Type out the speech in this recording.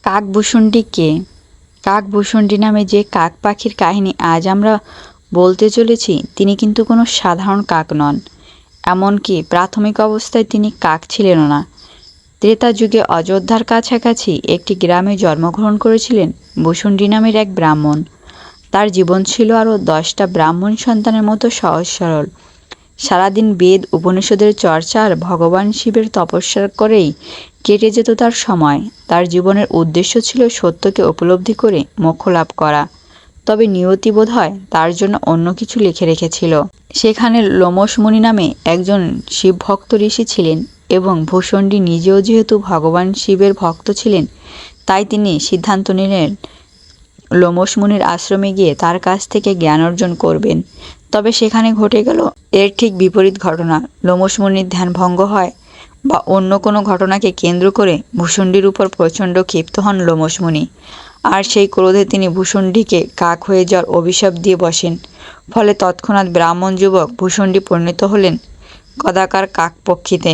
কাকভূষণটি কে? কাকভূষণটি নামে যে কাক পাখির কাহিনী আজ আমরা বলতে চলেছি, তিনি কিন্তু কোনো সাধারণ কাক নন। এমনকি প্রাথমিক অবস্থায় তিনি কাক ছিলেনও না। ত্রেতা যুগে অযোধ্যার কাছাকাছি একটি গ্রামে জন্মগ্রহণ করেছিলেন ভূষণ্ডী নামের এক ব্রাহ্মণ। তার জীবন ছিল আরও 10টা ব্রাহ্মণ সন্তানের মতো সহজ সরল। সারাদিন বেদ উপনিষদের চর্চা আর ভগবান শিবের তপস্যা করেই কেটে যেত তার সময়। তার জীবনের উদ্দেশ্য ছিল সত্যকে উপলব্ধি করে মোক্ষ লাভ করা। তবে নিয়তি বোধ হয় তার জন্য অন্য কিছু লিখে রেখেছিল। সেখানে লোমশ মুনি নামে একজন শিব ভক্ত ঋষি ছিলেন এবং ভূষণ্ডী নিজেও যেহেতু ভগবান শিবের ভক্ত ছিলেন, তাই তিনি সিদ্ধান্ত নিলেন লোমশ মুনির আশ্রমে গিয়ে তার কাছ থেকে জ্ঞান অর্জন করবেন। তবে সেখানে ঘটে গেল এর ঠিক বিপরীত ঘটনা। লোমশ মুনির ধ্যান ভঙ্গ হয় বা অন্য কোনো ঘটনাকে কেন্দ্র করে ভূষণ্ডীর উপর প্রচণ্ড ক্ষিপ্ত হন লোমশ মুনি। আর সেই ক্রোধে তিনি ভূষণ্ডীকে কাক হয়ে যাওয়ার অভিশাপ দিয়ে বসেন। ফলে তৎক্ষণাৎ ব্রাহ্মণ যুবক ভূষণ্ডী পরিণত হলেন কদাকার কাকপক্ষীতে।